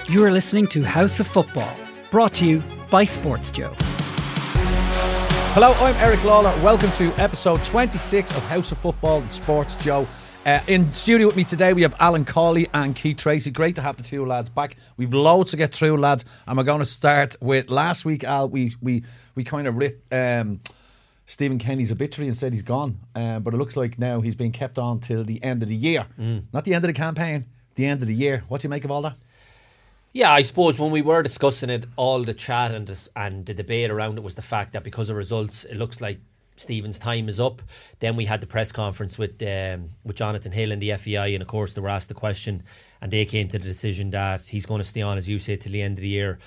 You are listening to House of Football, brought to you by Sports Joe. Hello, I'm Eric Lalor. Welcome to episode 26 of House of Football and Sports Joe. In studio with me today we have Aaron Connolly and Treacy. Great to have the two lads back. We've loads to get through, lads, and we're going to start with last week. Al, we kind of ripped Stephen Kenny's obituary and said he's gone, but it looks like now he's being kept on till the end of the year. Not the end of the campaign, the end of the year. What do you make of all that? Yeah, I suppose when we were discussing it, all the chat and the debate around it was the fact that because of results, it looks like Stephen's time is up. Then we had the press conference with Jonathan Hill and the FEI, and of course they were asked the question, and they came to the decision that he's going to stay on, as you said, till the end of the year.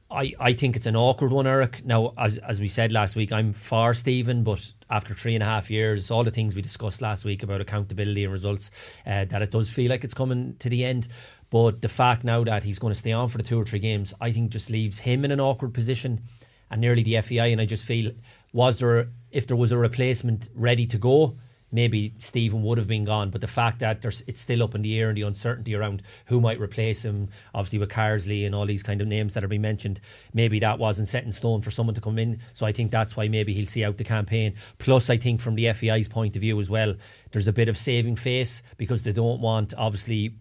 I think it's an awkward one, Eric. Now, as we said last week, I'm for Stephen, but after 3.5 years, all the things we discussed last week about accountability and results, that it does feel like it's coming to the end. But the fact now that he's going to stay on for the 2 or 3 games, I think just leaves him in an awkward position and nearly the FEI. And I just feel, if there was a replacement ready to go, maybe Stephen would have been gone. But the fact that it's still up in the air and the uncertainty around who might replace him, obviously with Carsley and all these kind of names that are being mentioned, maybe that wasn't set in stone for someone to come in. So I think that's why maybe he'll see out the campaign. Plus, I think from the FEI's point of view as well, there's a bit of saving face because they don't want, obviously,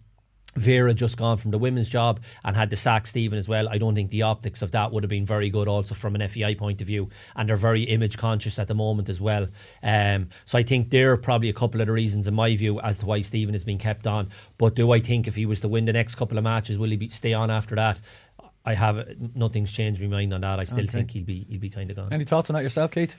Vera just gone from the women's job and had to sack Stephen as well. I don't think the optics of that would have been very good also from an FEI point of view, and they're very image conscious at the moment as well. So I think there are probably a couple of the reasons in my view as to why Stephen has been kept on. But do I think if he was to win the next couple of matches, will he stay on after that? Nothing's changed my mind on that. I still think he'll be kind of gone. Any thoughts on that yourself, Keith?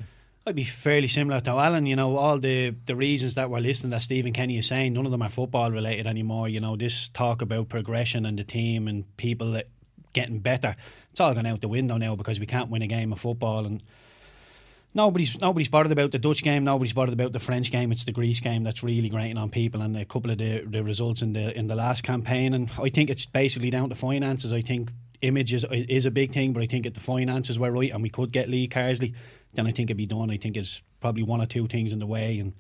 I'd be fairly similar to Alan. You know, all the reasons that we're listening that Stephen Kenny is saying, none of them are football related anymore. You know, this talk about progression and the team and people that getting better, it's all gone out the window now because we can't win a game of football. And nobody's bothered about the Dutch game, nobody's bothered about the French game. It's the Greece game that's really grating on people, and a couple of the results in the last campaign. And I think it's basically down to finances. I think image is a big thing, but I think if the finances were right and we could get Lee Carsley, then I think it'd be done. I think it's probably 1 or 2 things in the way, and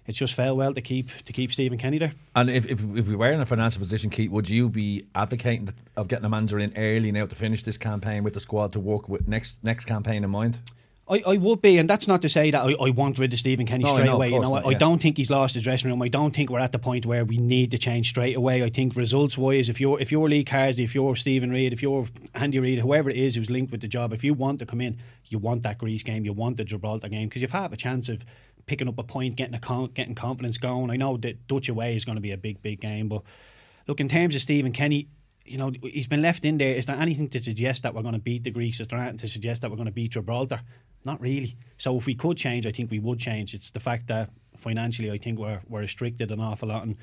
it's just fell well to keep Stephen Kenny there. And if we were in a financial position, Keith, would you be advocating of getting a manager in early now to finish this campaign with the squad to work with next campaign in mind? I would be, and that's not to say that I want rid of Stephen Kenny straight away. I don't think he's lost the dressing room. I don't think we're at the point where we need to change straight away. I think results wise, if you're Lee Carsley, if you're Stephen Reid, if you're Andy Reid, whoever it is who's linked with the job, if you want to come in, you want that Greece game, you want the Gibraltar game, because you have a chance of picking up a point, getting confidence going. I know that Dutch away is going to be a big game, but look, in terms of Stephen Kenny, you know, he's been left in there. Is there anything to suggest that we're going to beat the Greeks? Is there anything to suggest that we're going to beat Gibraltar? Not really. So if we could change, I think we would change. It's the fact that financially I think we're restricted an awful lot, and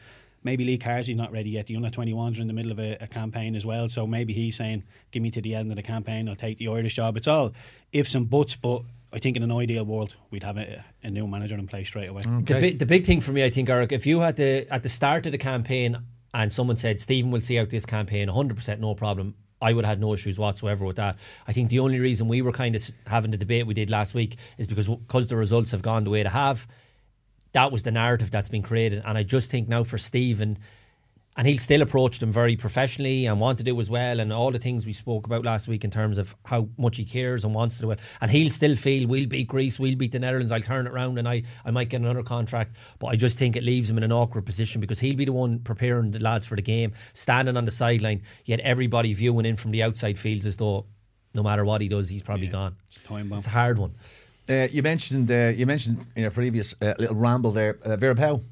maybe Lee Carsley's not ready yet. The under-21s are in the middle of a campaign as well, so maybe he's saying, give me to the end of the campaign, I'll take the Irish job. It's all ifs and buts, but I think in an ideal world we'd have a new manager in place straight away. Okay. The big thing for me, I think, Eric, if you had at the start of the campaign and someone said Stephen will see out this campaign 100%, no problem, I would have had no issues whatsoever with that. I think the only reason we were kind of having the debate we did last week is because the results have gone the way they have. That was the narrative that's been created, and I just think now for Stephen, and he'll still approach them very professionally and want to do as well, and all the things we spoke about last week in terms of how much he cares and wants to do it, and he'll still feel we'll beat Greece, we'll beat the Netherlands, I'll turn it around and I might get another contract. But I just think it leaves him in an awkward position because he'll be the one preparing the lads for the game, standing on the sideline, yet everybody viewing in from the outside feels as though no matter what he does, he's probably gone. It's a hard one. You mentioned in your previous little ramble there Vera Pauw.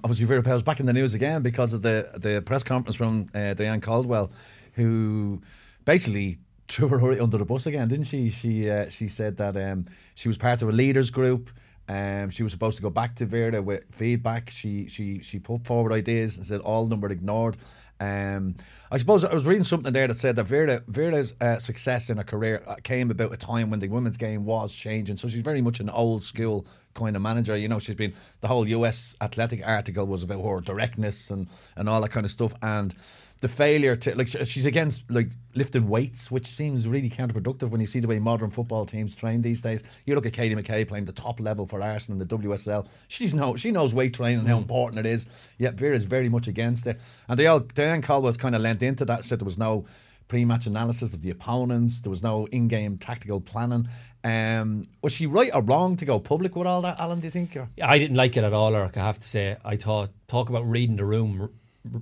Obviously Vera Pauw's back in the news again because of the press conference from Diane Caldwell, who basically threw her right under the bus again, didn't she? She said that she was part of a leaders group. She was supposed to go back to Vera with feedback. She put forward ideas and said all of them were ignored. I suppose I was reading something there that said that Vera's success in her career came about a time when the women's game was changing, so she's very much an old school kind of manager. You know, she's been, the whole US Athletic article was about her directness and all that kind of stuff, and the failure to, like, she's against like lifting weights, which seems really counterproductive when you see the way modern football teams train these days. You look at Katie McKay playing the top level for Arsenal in the WSL. She knows weight training and how important it is. Yet Vera's very much against it. And Diane Caldwell's kind of lent into that, said there was no pre-match analysis of the opponents, there was no in-game tactical planning. Was she right or wrong to go public with all that, Alan, do you think? Or? Yeah, I didn't like it at all, Erik, I have to say. I talk about reading the room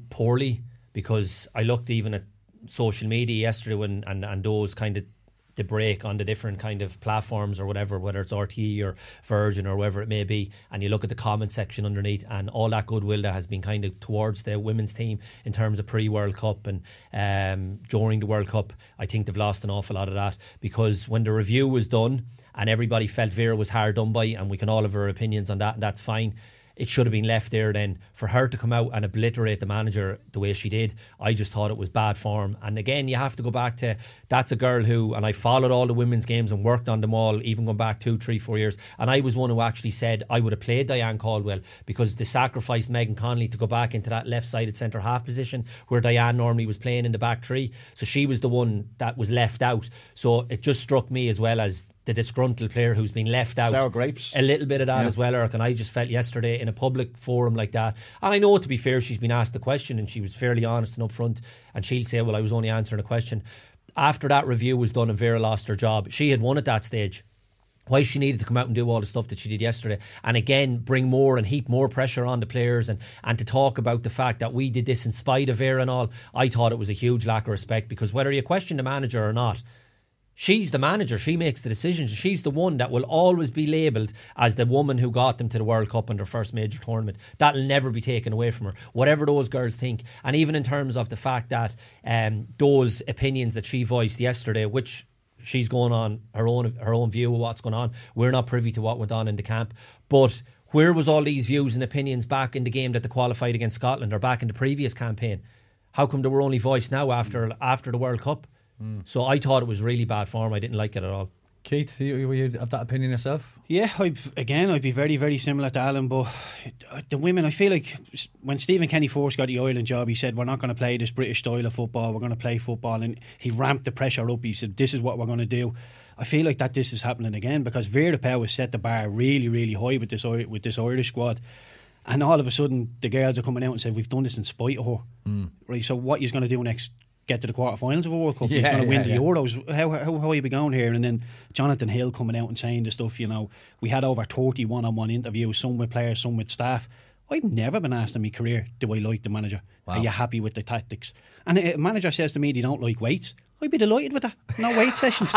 poorly, because I looked even at social media yesterday and those kind of the break on the different kind of platforms or whatever, whether it's RTE or Virgin or whatever it may be, and you look at the comment section underneath and all that goodwill that has been kind of towards the women's team in terms of pre-World Cup and during the World Cup. I think they've lost an awful lot of that, because when the review was done and everybody felt Vera was hard done by, and we can all have our opinions on that, and that's fine, it should have been left there then. For her to come out and obliterate the manager the way she did, I just thought it was bad form. And again, you have to go back to, that's a girl who, and I followed all the women's games and worked on them all, even going back 2, 3, 4 years, and I was one who actually said I would have played Diane Caldwell, because they sacrificed Aaron Connolly to go back into that left-sided centre-half position where Diane normally was playing in the back three, so she was the one that was left out. So it just struck me, as well as the disgruntled player who's been left out, sour grapes, a little bit of that as well, Erik. And I just felt yesterday in a public forum like that, and I know, to be fair, she's been asked the question and she was fairly honest and upfront, and she'll say, well, I was only answering a question. After that review was done and Vera lost her job, she had won at that stage. Why she needed to come out and do all the stuff that she did yesterday, and again bring more and heap more pressure on the players, and to talk about the fact that we did this in spite of Vera and all, I thought it was a huge lack of respect, because whether you question the manager or not, she's the manager, she makes the decisions, she's the one that will always be labelled as the woman who got them to the World Cup in their first major tournament. That'll never be taken away from her, whatever those girls think. And even in terms of the fact that those opinions that she voiced yesterday, which she's going on her own view of what's going on, we're not privy to what went on in the camp, but where was all these views and opinions back in the game that they qualified against Scotland, or back in the previous campaign? How come they were only voiced now after the World Cup? So I thought it was really bad form. I didn't like it at all. Keith, you have that opinion yourself? Yeah, I'd be very, very similar to Alan, but the women, I feel like when Stephen Kenny first got the Ireland job, he said, we're not going to play this British style of football, we're going to play football, and he ramped the pressure up. He said, this is what we're going to do. I feel like this is happening again, because Vera Pauw has set the bar really, really high with this Irish squad, and all of a sudden the girls are coming out and saying, we've done this in spite of her. Right, so what he's going to do next? Get to the quarterfinals of a World Cup, he's going to win the Euros. How are you be going here? And then Jonathan Hill coming out and saying the stuff, we had over 30 one-on-one interviews, some with players, some with staff. I've never been asked in my career, do I like the manager? Wow. Are you happy with the tactics? And a manager says to me they don't like weights, I'd be delighted with that. No weight sessions,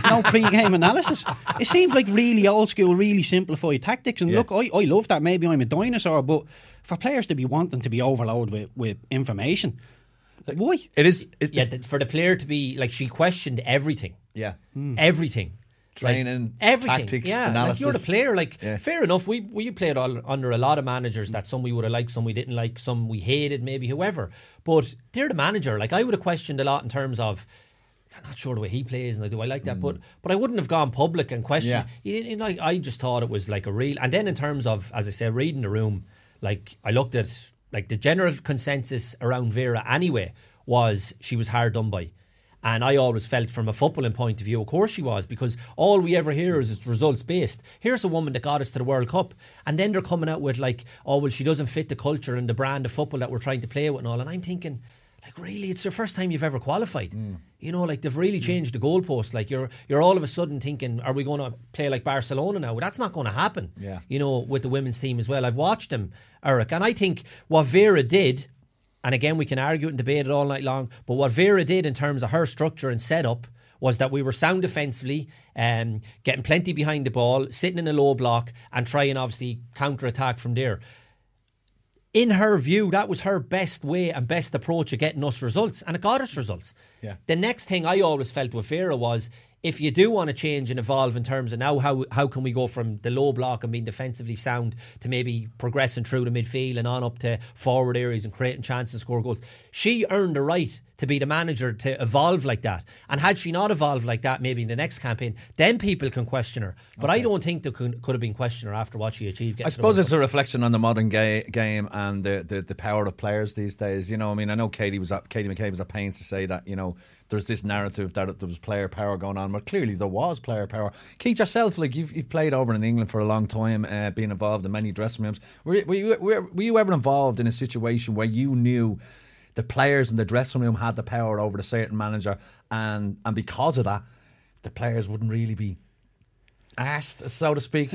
no pre-game analysis. It seems like really old school, really simplified tactics. And look, I love that. Maybe I'm a dinosaur, but for players to be wanting to be overloaded with information, why? For the player to be like, she questioned everything. Yeah. Everything. Training, everything. tactics, analysis. Like, you're the player. Fair enough. We played under a lot of managers that some we would have liked, some we didn't like, some we hated, maybe whoever. But they're the manager. Like, I would have questioned a lot in terms of, I'm not sure the way he plays, and do I like that? But I wouldn't have gone public and questioned. I just thought it was like a real. And then in terms of, as I said, reading the room, like, I looked at, like, the general consensus around Vera anyway was she was hard done by. And I always felt, from a footballing point of view, of course she was, because all we ever hear is it's results based. Here's a woman that got us to the World Cup, and then they're coming out with like, oh well, she doesn't fit the culture and the brand of football that we're trying to play with and all. And I'm thinking, like, really, it's the first time you've ever qualified. Like, they've really changed the goalpost. Like, you're all of a sudden thinking, are we going to play like Barcelona now? That's not going to happen. With the women's team as well. I've watched them, Erik, and I think what Vera did, and again, we can argue and debate it all night long, but what Vera did in terms of her structure and setup was that we were sound defensively, getting plenty behind the ball, sitting in a low block, and trying, obviously, counter-attack from there. In her view, that was her best way and best approach of getting us results, and it got us results. The next thing I always felt with Vera was, if you do want to change and evolve in terms of now how can we go from the low block and being defensively sound to maybe progressing through the midfield and on up to forward areas and creating chances to score goals. She earned the right to be the manager to evolve like that. And had she not evolved like that maybe in the next campaign, then people can question her. But I don't think they could have been questioning her after what she achieved. I suppose it's a reflection on the modern game and the power of players these days. You know, I mean, I know Katie McCabe was at pains to say that, you know, there's this narrative that there was player power going on, but clearly there was player power. Keith, yourself, like you've played over in England for a long time, being involved in many dressing rooms. Were you ever involved in a situation where you knew the players in the dressing room had the power over the certain manager, and because of that, the players wouldn't really be asked, so to speak?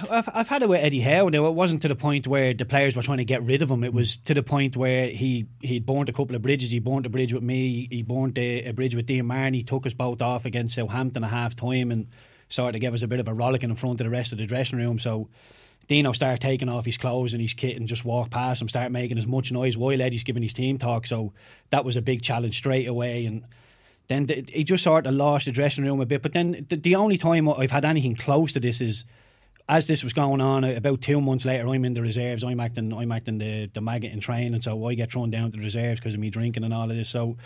I've had it with Eddie Howe. Now, it wasn't to the point where the players were trying to get rid of him. It was to the point where he'd burnt a couple of bridges. He burnt a bridge with me. He burnt a bridge with Dean Marnie. He took us both off against Southampton at half time and sort of gave us a bit of a rollicking in front of the rest of the dressing room. So Dino started taking off his clothes and his kit and just walked past him, started making as much noise while Eddie's giving his team talk. So that was a big challenge straight away. And then he just sort of lost the dressing room a bit. But then the only time I've had anything close to this is, as this was going on, about 2 months later, I'm in the reserves. I'm acting the maggot in training, so I get thrown down to the reserves because of me drinking and all of this. So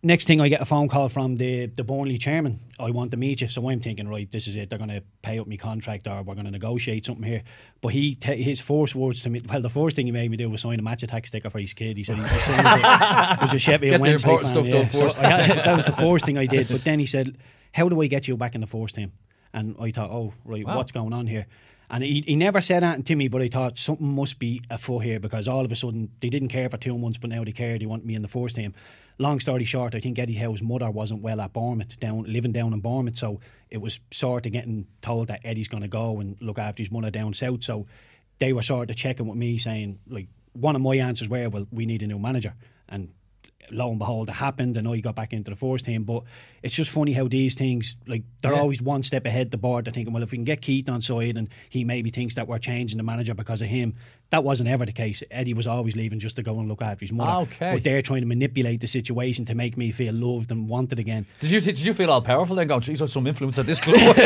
next thing, I get a phone call from the Burnley chairman. I want to meet you. So I'm thinking, right, this is it. They're going to pay up my contract, or we're going to negotiate something here. But his first words to me, well, the first thing he made me do was sign a match attack sticker for his kid. He said he signed it. It was a Sheffield Wednesday fan. Stuff done first. So that was the first thing I did. But then he said, how do I get you back in the first team? And I thought, oh, right, wow, what's going on here? And he never said that to me, but I thought something must be afoot here, because all of a sudden they didn't care for 2 months, but now they care. They want me in the first team. Long story short, I think Eddie Howe's mother wasn't well at Bournemouth, living down in Bournemouth, so it was sort of getting told that Eddie's going to go and look after his mother down south. So they were sort of checking with me, saying, like, one of my answers were, well, we need a new manager. And lo and behold, it happened, and I got back into the first team. But it's just funny how these things, like, they're always one step ahead the board. They're thinking, well, if we can get Keith on side and he maybe thinks that we're changing the manager because of him. That wasn't ever the case. Eddie was always leaving just to go and look after his mother. Okay. But they're trying to manipulate the situation to make me feel loved and wanted again. Did you feel all powerful then, going, geez, I have some influence at this club?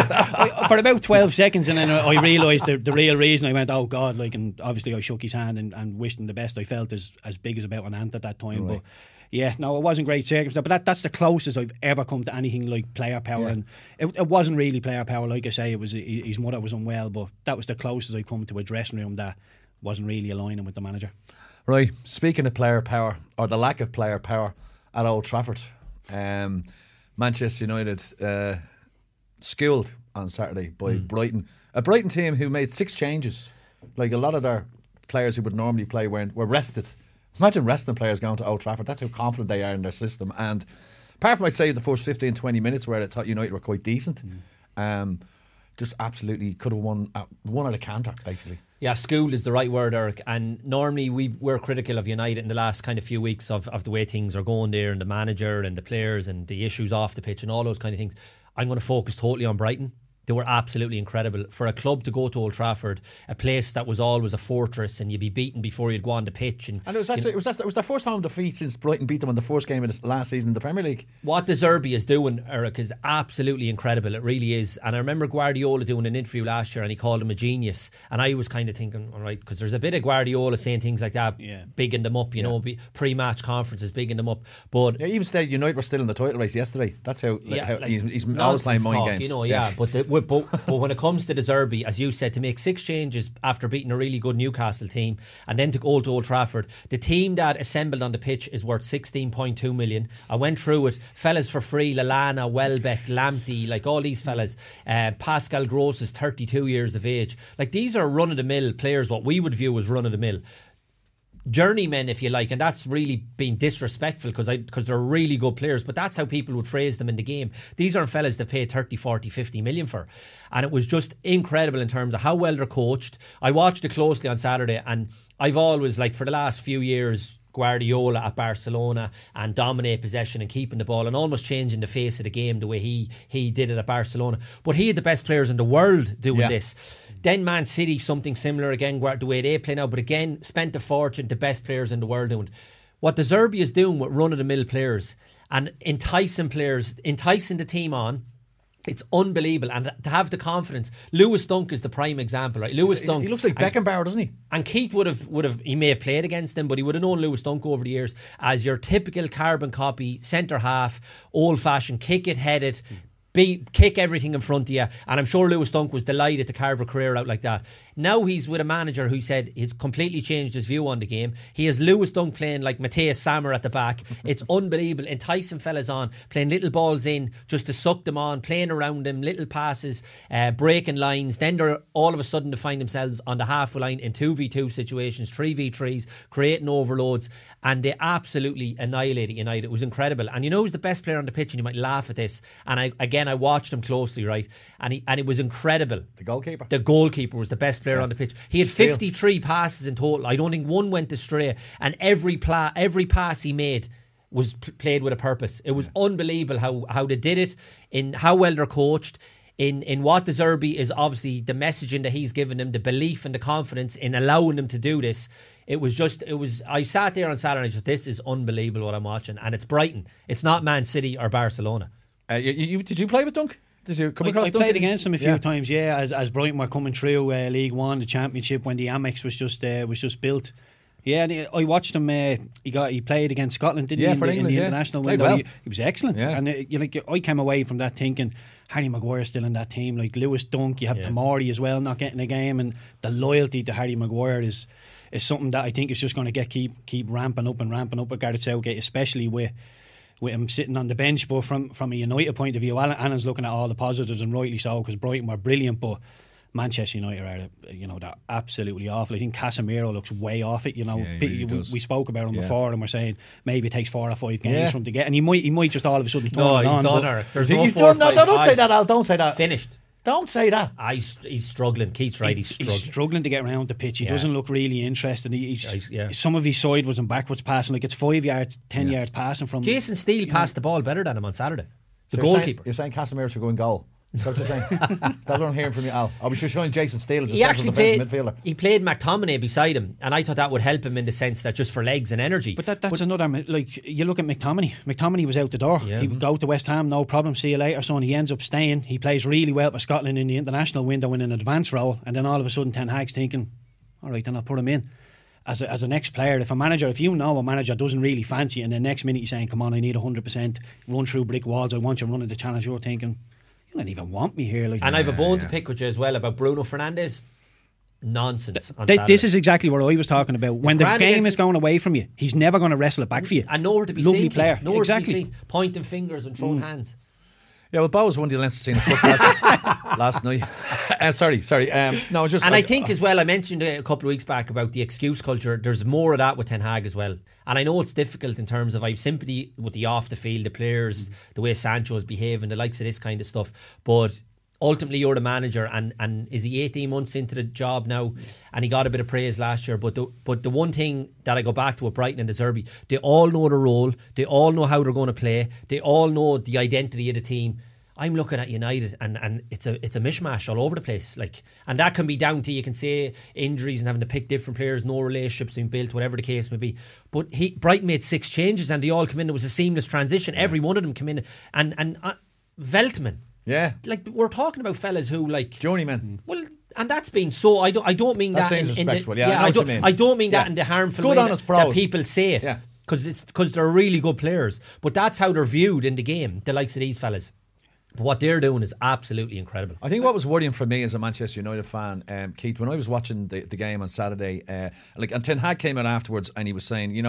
For about 12 seconds, and then I realised the real reason. I went, oh God, like, and obviously I shook his hand and wished him the best. I felt as big as about an ant at that time. Right. But yeah, no, it wasn't great circumstance. But that's the closest I've ever come to anything like player power. Yeah. And it wasn't really player power. Like I say, it was his mother was unwell, but that was the closest I've come to a dressing room that wasn't really aligning with the manager. Right, speaking of player power, or the lack of player power at Old Trafford, Manchester United schooled on Saturday by Brighton. A Brighton team who made 6 changes. Like, a lot of their players who would normally play were rested. Imagine resting players going to Old Trafford. That's how confident they are in their system. And apart from, I'd say, the first 15-20 minutes where I thought United were quite decent, just absolutely could have won at a canter, basically. Yeah, school is the right word, Eric. And normally we're critical of United in the last kind of few weeks of the way things are going there, and the manager and the players and the issues off the pitch and all those kind of things. I'm going to focus totally on Brighton. They were absolutely incredible. For a club to go to Old Trafford, a place that was always a fortress, and you'd be beaten before you'd go on the pitch. And it was their first home defeat since Brighton beat them in the first game of the last season in the Premier League. What De Zerbi is doing, Eric, is absolutely incredible. It really is. And I remember Guardiola doing an interview last year, and he called him a genius. And I was kind of thinking, all right, because there's a bit of Guardiola saying things like that, bigging them up, you know, pre-match conferences, bigging them up. But even stated United were still in the title race yesterday. That's how he's always playing mind games. You know, But when it comes to De Zerbi, as you said, to make 6 changes after beating a really good Newcastle team and then to go to Old Trafford, the team that assembled on the pitch is worth 16.2 million. I went through it. Fellas for free: Lallana, Welbeck, Lamptey, like all these fellas. Pascal Gross is 32 years of age. Like, these are run-of-the-mill players, what we would view as run-of-the-mill journeymen, if you like, and that's really being disrespectful because they're really good players, but that's how people would phrase them in the game. These aren't fellas to pay 30, 40, 50 million for. And it was just incredible in terms of how well they're coached. I watched it closely on Saturday, and I've always, like, for the last few years, Guardiola at Barcelona and dominate possession and keeping the ball and almost changing the face of the game the way he did it at Barcelona. But he had the best players in the world doing this. Then Man City, something similar again, the way they play now, but again, spent a fortune, the best players in the world doing it. What De Zerbi is doing with run-of-the-mill players and enticing the team on, It's unbelievable, and to have the confidence. Lewis Dunk is the prime example, right? Lewis Dunk. He looks like Beckenbauer, doesn't he? And Keith would have. He may have played against him, but he would have known Lewis Dunk over the years as your typical carbon copy centre half, old fashioned, kick it, head it. Kick everything in front of you, and I'm sure Lewis Dunk was delighted to carve a career out like that. Now he's with a manager who said he's completely changed his view on the game. He has Lewis Dunk playing like Matthias Sammer at the back. It's unbelievable, enticing fellas on, playing little balls in just to suck them on, playing around them, little passes, breaking lines. Then they're all of a sudden to find themselves on the halfway line in 2v2 situations, 3v3s, creating overloads, and they absolutely annihilated United. It was incredible. And you know who's the best player on the pitch, and you might laugh at this, and I watched him closely, right? And it was incredible. The goalkeeper? The goalkeeper was the best player on the pitch. He had 53 passes in total. I don't think one went astray. And every pass he made was played with a purpose. It was unbelievable how they did it, in how well they're coached, in what De Zerbi is obviously the messaging that he's given them, the belief and the confidence in allowing them to do this. I sat there on Saturday and I thought, this is unbelievable what I'm watching. And it's Brighton. It's not Man City or Barcelona. Did you play with Dunk? Did you come across I Dunk? played against him a few times, as Brighton were coming through League One, the Championship, when the Amex was just built. Yeah, and I watched him. He played against Scotland, didn't he? For England, in the international window. Well. He was excellent. Yeah. And I came away from that thinking, Harry Maguire's still in that team. Like Lewis Dunk, you have Tamori as well, not getting a game, and the loyalty to Harry Maguire is something that I think is just going to keep ramping up with Gareth Southgate, especially with him sitting on the bench. But from a United point of view, Alan's looking at all the positives, and rightly so, because Brighton were brilliant, but Manchester United are, they're absolutely awful. I think Casemiro looks way off it. We spoke about him before, and we're saying maybe it takes 4 or 5 games for him to get, and he might just all of a sudden turn it on. He's done her. He's done. No, don't say that, Al. Don't say that. Finished. Don't say that. He's struggling. Keith's right. He's struggling to get around the pitch. He doesn't look really interested. Some of his side was in backwards passing. Like it's 5 yards, 10 yards passing from. Jason Steele passed the ball better than him on Saturday. The So goalkeeper. You're saying Casemiro should go in goal. Is that what you're saying? That's what I'm hearing from you, Al. I was just showing Jason Steele as a central defensive midfielder. He played McTominay beside him, and I thought that would help him in the sense that just for legs and energy. But that's another, like, you look at McTominay. McTominay was out the door. He would go to West Ham, no problem, see you later, son. He ends up staying. He plays really well for Scotland in the international window in an advanced role, and then all of a sudden Ten Hag's thinking, all right, then I'll put him in. As a next player, if you know a manager doesn't really fancy you, and the next minute you're saying, come on, I need 100%, run through brick walls, I want you running the challenge, you're thinking, you don't even want me here. And I have a bone to pick with you as well about Bruno Fernandes. Nonsense. This is exactly what I was talking about. When the game is going away from you, he's never going to wrestle it back for you. And nowhere to be Lovely seen. player. Nowhere exactly. to be seen. Pointing fingers and throwing hands. Yeah, well, Bow was one of the Leinster seen last night. Sorry. I think as well, I mentioned a couple of weeks back about the excuse culture. There's more of that with Ten Hag as well. And I know it's difficult in terms of I have sympathy with the off the field, the players, the way Sancho is behaving, the likes of this kind of stuff. But ultimately, you're the manager, and is he 18 months into the job now? And he got a bit of praise last year. But the one thing that I go back to with Brighton and De Zerbi, they all know the role, they all know how they're going to play, they all know the identity of the team. I'm looking at United, and it's a mishmash all over the place. And that can be down to, you can say, injuries and having to pick different players, no relationships being built, whatever the case may be. But Brighton made 6 changes, and they all come in. It was a seamless transition. Every one of them came in, and Veltman. Yeah, we're talking about fellas who journeymen. Well, and that's been so. I don't mean that in disrespectful. I don't mean that in the harmful way that people say it. Yeah, because they're really good players. But that's how they're viewed in the game. The likes of these fellas. But what they're doing is absolutely incredible. I think what was worrying for me as a Manchester United fan, Keith, when I was watching the game on Saturday, and Ten Hag came out afterwards and he was saying, he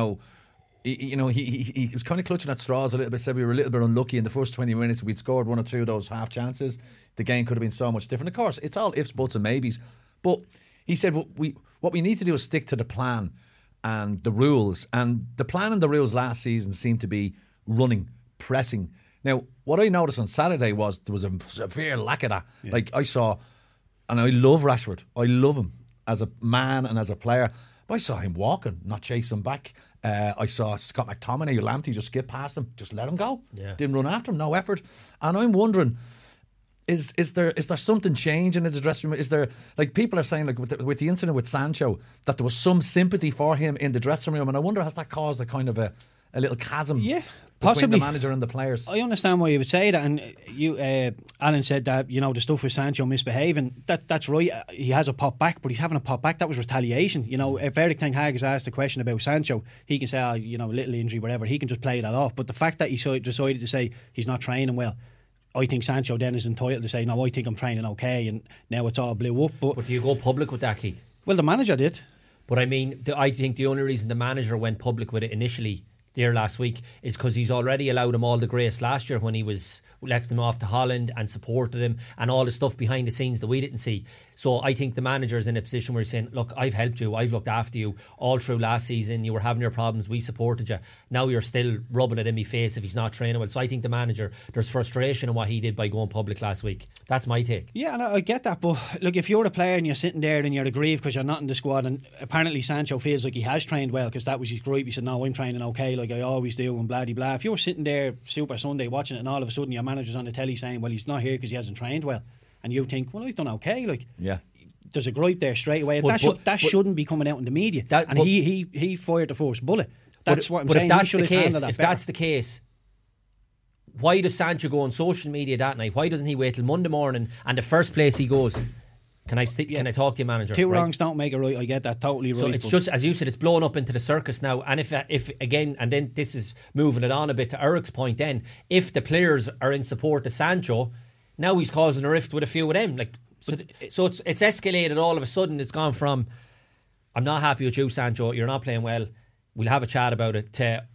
was kind of clutching at straws a little bit. Said we were a little bit unlucky in the first 20 minutes. We'd scored 1 or 2 of those half chances. The game could have been so much different. Of course, it's all ifs, buts, and maybes. But he said what we need to do is stick to the plan and the rules. And the plan and the rules last season seemed to be running, pressing. Now, what I noticed on Saturday was there was a severe lack of that. Yeah. I saw, and I love Rashford. I love him as a man and as a player. But I saw him walking, not chasing back. I saw Scott McTominay, Lamptey, just skip past him, just let him go. Yeah. Didn't run after him, no effort. And I'm wondering, is there something changing in the dressing room? Is there, people are saying, with the incident with Sancho, that there was some sympathy for him in the dressing room, and I wonder, has that caused a kind of a little chasm? Yeah, between the manager and the players. I understand why you would say that, and you, Alan said that the stuff with Sancho misbehaving. That's right. He has a pop back, but he's having a pop back. That was retaliation. If Erik Ten Hag is asked a question about Sancho, he can say, little injury, whatever. He can just play that off. But the fact that he decided to say he's not training well, I think Sancho then is entitled to say, no, I think I'm training okay, and now it's all blew up. But do you go public with that, Keith? Well, the manager did. But I mean, I think the only reason the manager went public with it initially there last week is because he's already allowed him all the grace last year when he left him off to Holland and supported him and all the stuff behind the scenes that we didn't see. So I think the manager is in a position where he's saying, look, I've helped you, I've looked after you all through last season, you were having your problems, we supported you, now you're still rubbing it in my face if he's not training well. So I think the manager, there's frustration in what he did by going public last week. That's my take. Yeah, and I get that, but look, if you're a player and you're sitting there and you're aggrieved because you're not in the squad, and apparently Sancho feels like he has trained well because that was his gripe, he said, no, I'm training okay like I always do, and blah blah. If you're sitting there Super Sunday watching it and all of a sudden your manager's on the telly saying, well, he's not here because he hasn't trained well, and you think, well, I've done okay, like, yeah, there's a gripe there straight away. But shouldn't be coming out in the media. He fired the first bullet. That's what I'm saying. If that's the case, why does Sancho go on social media that night? Why doesn't he wait till Monday morning and the first place he goes? Can I talk to your manager? Two wrongs don't make a right. I get that totally right. So it's just, as you said, it's blown up into the circus now. And if again, and then this is moving it on a bit to Eric's point. Then, if the players are in support of Sancho, now he's causing a rift with a few of them. So it's escalated all of a sudden. It's gone from, I'm not happy with you, Sancho, you're not playing well, we'll have a chat about it, to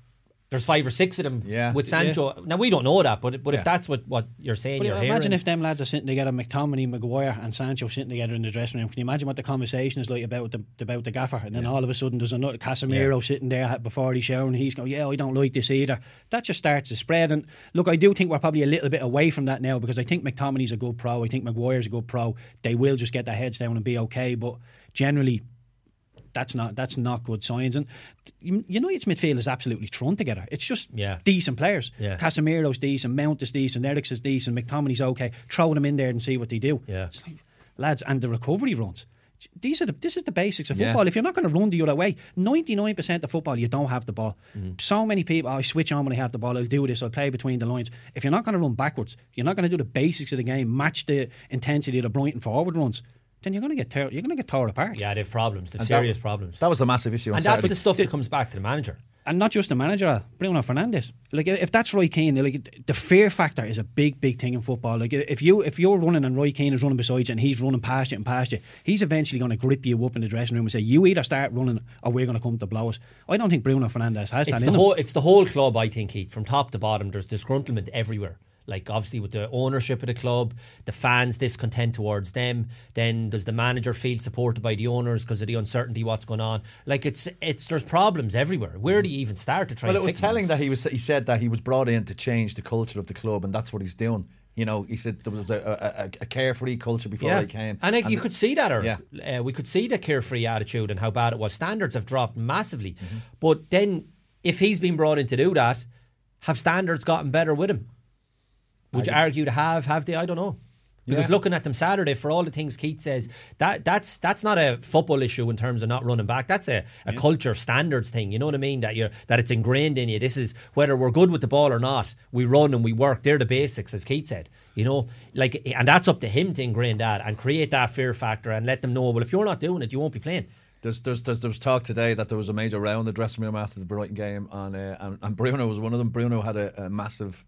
there's 5 or 6 of them with Sancho. Yeah. Now, we don't know that, but if that's what you're saying, you're hearing. Imagine if them lads are sitting together, McTominay, Maguire and Sancho sitting together in the dressing room. Can you imagine what the conversation is like about the gaffer? And then all of a sudden there's another Casemiro sitting there before he's showering, and he's going, I don't like this either. That just starts to spread. And look, I do think we're probably a little bit away from that now, because I think McTominay's a good pro, I think Maguire's a good pro. They will just get their heads down and be okay, but generally that's not good signs. And United's midfield is absolutely thrown together. It's just decent players. Casemiro's decent, Mount is decent, Eriksen's decent, McTominay's okay. Throw them in there and see what they do. Lads, and the recovery runs. This is the basics of football. If you're not going to run the other way, 99% of football you don't have the ball. So many people, I switch on when I have the ball, I'll do this, I'll play between the lines. If you're not going to run backwards, you're not going to do the basics of the game, match the intensity of the Brighton forward runs, then you're going to get torn apart. Yeah, they have problems. They have serious problems. That was the massive issue. And that's the stuff that comes back to the manager. And not just the manager, Bruno Fernandes. Like, if that's Roy Keane, like, the fear factor is a big thing in football. Like, if you're running and Roy Keane is running beside you and he's running past you, he's eventually going to grip you up in the dressing room and say, you either start running or we're going to come to blows. I don't think Bruno Fernandes has that in him. It's the whole club, I think, Heath. From top to bottom, there's disgruntlement everywhere. Like, obviously with the ownership of the club, the fans discontent towards them, then does the manager feel supported by the owners because of the uncertainty what's going on? Like, there's problems everywhere. Where do you even start to try and fix them? Well, it was telling that he said that he was brought in to change the culture of the club, and that's what he's doing. He said there was a carefree culture before he came. And you could see that, Eric. We could see the carefree attitude and how bad it was. Standards have dropped massively. But then, if he's been brought in to do that, have standards gotten better with him? Would you argue to have they? I don't know. Because looking at them Saturday, for all the things Keith says, that's not a football issue in terms of not running back. That's a culture standards thing. You know what I mean? That it's ingrained in you. This is whether we're good with the ball or not. We run and we work. They're the basics, as Keith said. And that's up to him to ingrain that and create that fear factor and let them know. Well, if you're not doing it, you won't be playing. There was talk today that there was a major row in the dressing room after the Brighton game, and Bruno was one of them. Bruno had a massive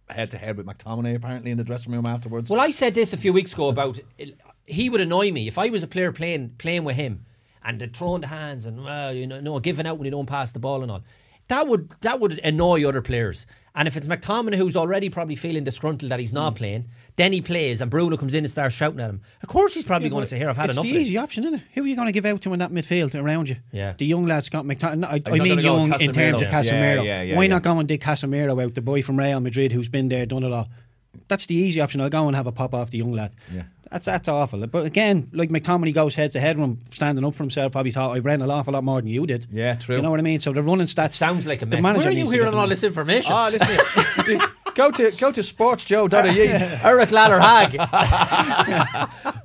head-to-head with McTominay apparently in the dressing room afterwards. Well, I said this a few weeks ago about he would annoy me if I was a player playing with him and they'd throw in the hands and giving out when you don't pass the ball and all. That would annoy other players. And if it's McTominay who's already probably feeling disgruntled that he's not playing, then he plays and Bruno comes in and starts shouting at him. Of course he's probably going to say, here, I've had enough of it. It's the easy option, isn't it? Who are you going to give out to in that midfield around you? Yeah. The young lads got McTominay. I mean young in terms of Casemiro. Why not go and dig Casemiro out, the boy from Real Madrid who's been there, done it all? That's the easy option. I'll go and have a pop off the young lad. Yeah. That's awful. But again, like McTominay goes head to head with him, standing up for himself, probably thought, I've ran an awful lot more than you did. Yeah, true. You know what I mean? So the running stats. Sounds like a mess. Where are you hearing all this information? Listen. Go to sportsjoe.ie. Erik Lalor Hag.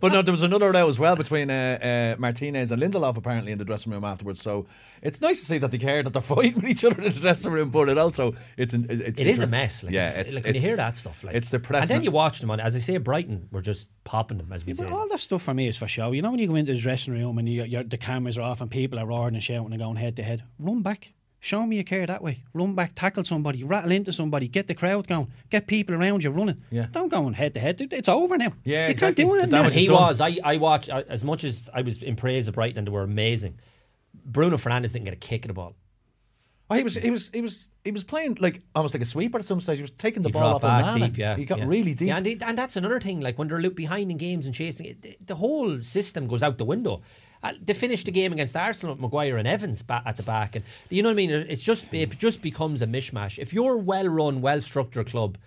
But no, there was another row as well between Martinez and Lindelof apparently in the dressing room afterwards. So it's nice to see that they care that they're fighting with each other in the dressing room. But it also it is a mess. Like, yeah, it's when you hear that stuff, like it's depressing. And then you watch them on, as I say, Brighton were just popping them as we say. All that stuff for me is for show. You know when you go into the dressing room and the cameras are off and people are roaring and shouting and going head to head, run back. Show me you care that way. Run back, tackle somebody, rattle into somebody, get the crowd going, get people around you running. Yeah. Don't go on head to head. It's over now. Yeah, you exactly. Can't do it. I watched as much as I was in praise of Brighton and they were amazing. Bruno Fernandes didn't get a kick at the ball. Oh, he was playing like almost like a sweeper at some stage. He was taking the ball off back deep. Yeah, he got really deep. Yeah, and that's another thing. Like when they're behind in games and chasing it, the whole system goes out the window. They finished the game against Arsenal with Maguire and Evans at the back, and you know what I mean. It just becomes a mishmash. If you're a well-run, well-structured club,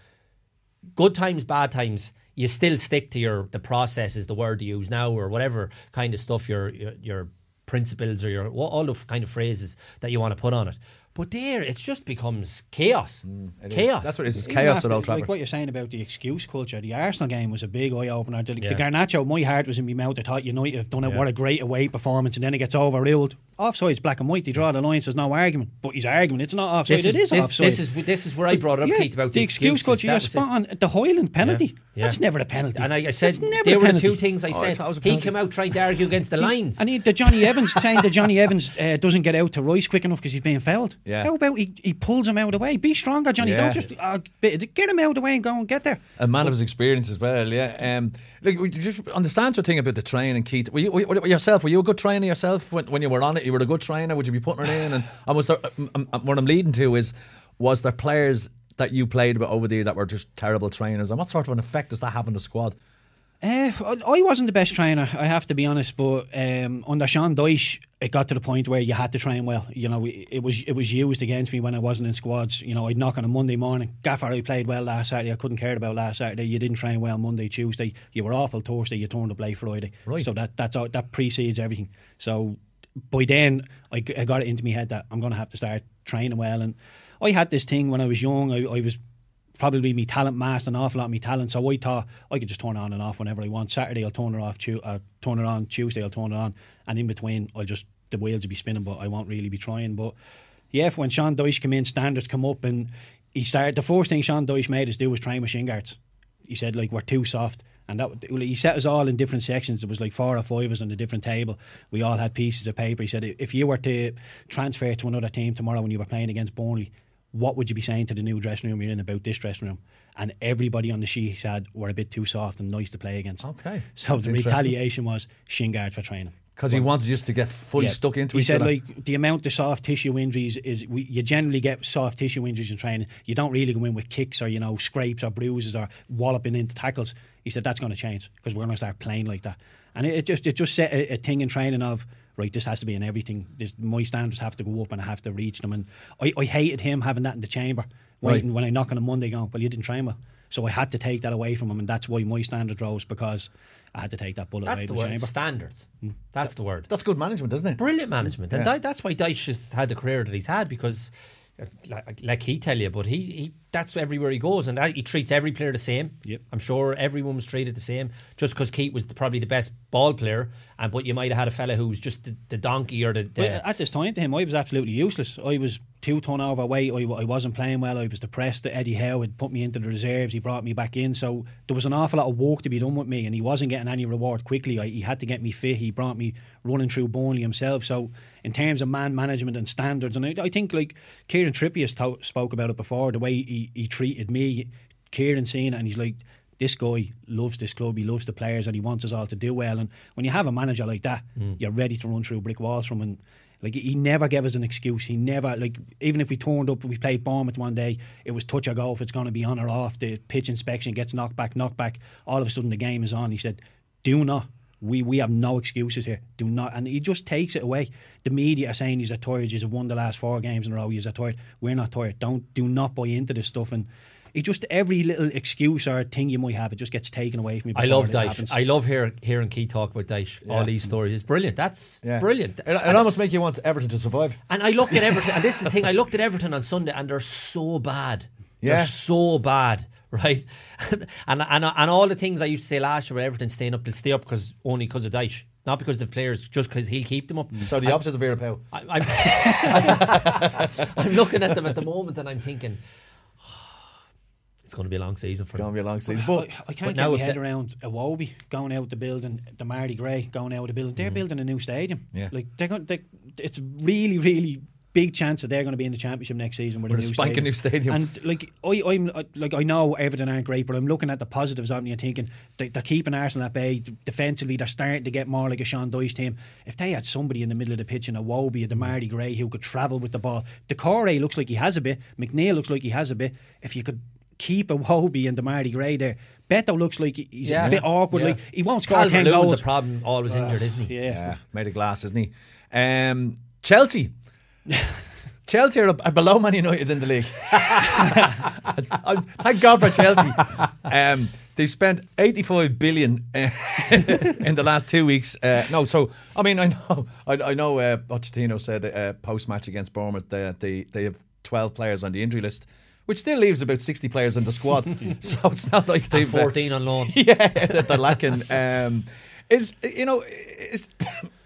good times, bad times, you still stick to the processes, the word you use now, or whatever kind of stuff, your principles or all the kind of phrases that you want to put on it. But there, it just becomes chaos. Chaos. That's what it is. It's chaos at Old Trafford. Like what you're saying about the excuse culture. The Arsenal game was a big eye-opener. The Garnacho, my heart was in my mouth. I thought United have done it. What a great away performance. And then it gets overruled. Offside's black and white. They draw the lines. There's no argument. But he's arguing. It's not offside. It is offside. This is where I brought up, Keith, about the excuse culture. You're spot on. The Hoyland penalty. Yeah. That's never a penalty. And I said, there were the two things I said. He came out trying to argue against the lines. And the Johnny Evans saying that Johnny Evans doesn't get out to Rice quick enough because he's being fouled. Yeah. How about he pulls him out of the way? Be stronger, Johnny. Don't just get him out of the way and go and get there. A man of his experience as well. Yeah. Like, just understand your thing about the training, Keith. Were you a good trainer yourself when you were on it? You were a good trainer. Would you be putting it in? And was there, what I'm leading to is, was there players that you played with over there that were just terrible trainers? And what sort of an effect does that have on the squad? I wasn't the best trainer, I have to be honest, but under Sean Dyche it got to the point where you had to train well. You know, it was used against me when I wasn't in squads. You know, I'd knock on a Monday morning, Gaffer, I played well last Saturday, I couldn't care about last Saturday, you didn't train well Monday, Tuesday, you were awful Thursday, you turned up late Friday. Right. So that precedes everything. So by then I got it into my head that I'm going to have to start training well. And I had this thing when I was young, I was probably me talent masked an awful lot of me talent, so I thought I could just turn it on and off whenever I want. Saturday I'll turn it off, turn it on. Tuesday I'll turn it on, and in between the wheels will be spinning, but I won't really be trying. But yeah, when Sean Dyche came in, standards come up, and the first thing Sean Dyche made us do was train with shin guards. He said, like, we're too soft, and he set us all in different sections. There was like 4 or 5 of us on a different table. We all had pieces of paper. He said, if you were to transfer to another team tomorrow when you were playing against Burnley, what would you be saying to the new dressing room you're in about this dressing room? And everybody on the sheet said we're a bit too soft and nice to play against. Okay. So the retaliation was shin guard for training. Because he wanted just to get fully stuck into each other. He said, like, the amount of soft tissue injuries you generally get soft tissue injuries in training. You don't really go in with kicks or, you know, scrapes or bruises or walloping into tackles. He said that's going to change because we're going to start playing like that. And it just set a thing in training of, right, this has to be in everything. My standards have to go up and I have to reach them. And I hated him having that in the chamber. Waiting when I knock on a Monday going, well, you didn't train well. So I had to take that away from him, and that's why my standard rose, because I had to take that bullet away from the chamber. That's the word, standards. That's the word. That's good management, isn't it? Brilliant management. And that's why Dyche has had the career that he's had, because, like he tell you, but he that's everywhere he goes, and he treats every player the same. Yep. I'm sure everyone was treated the same, just because Keith was probably the best ball player, but you might have had a fella who was just the donkey or the well, at this time to him, I was absolutely useless. I was 2 ton overweight. I wasn't playing well. I was depressed. Eddie Howe had put me into the reserves. He brought me back in, so there was an awful lot of work to be done with me, and he wasn't getting any reward quickly. He had to get me fit. He brought me running through Burnley himself. So in terms of man management and standards, and I think like Kieran Trippier spoke about it before, the way he treated me. Kieran seen it, and he's like, this guy loves this club, he loves the players, and he wants us all to do well. And when you have a manager like that, you're ready to run through brick walls from him. Like, he never gave us an excuse. He never, like, even if we turned up, we played Bournemouth one day, it was touch or go if it's going to be on or off. The pitch inspection gets knocked back. All of a sudden the game is on. He said, do not. We have no excuses here. Do not. And he just takes it away. The media are saying he's tired. He's won the last 4 games in a row. He's tired. We're not tired. Do not buy into this stuff. And he just, every little excuse or thing you might have, it just gets taken away from you. I love Dyche. I love hearing Keith talk about Dyche. All these stories. It's brilliant. That's brilliant. It almost makes you want Everton to survive. And I looked at Everton, and this is the thing, I looked at Everton on Sunday, and they're so bad. They're so bad, right? and all the things I used to say last year about Everton staying up, they'll stay up only because of Dyche. Not because of the players, just because he'll keep them up. So the opposite of Vera Pauw. I'm looking at them at the moment and I'm thinking, it's going to be a long season for them. It's going to be a long season. But I can't get my head around a Wobie going out the building, the Marty Gray going out the building. They're building a new stadium. Yeah. Like it's really, really big chance that they're going to be in the Championship next season with a new stadium. And I know Everton aren't great, but I'm looking at the positives of it and thinking they're keeping Arsenal at bay. Defensively, they're starting to get more like a Sean Dyche team. If they had somebody in the middle of the pitch in a Wobie, a Marty Gray who could travel with the ball, Decore looks like he has a bit. McNeil looks like he has a bit. If you could keep a Wobie and the Marty Gray there. Beto looks like he's a bit awkward. Like he won't score 10 goals. The problem, always injured, isn't he? Yeah, made of glass, isn't he? Chelsea. Chelsea are below Man United in the league. Thank God for Chelsea. They've spent 85 billion in the last 2 weeks. I know Pochettino said post match against Bournemouth that they have 12 players on the injury list, which still leaves about 60 players in the squad. So it's not like they've 14 on loan. Yeah, they're lacking.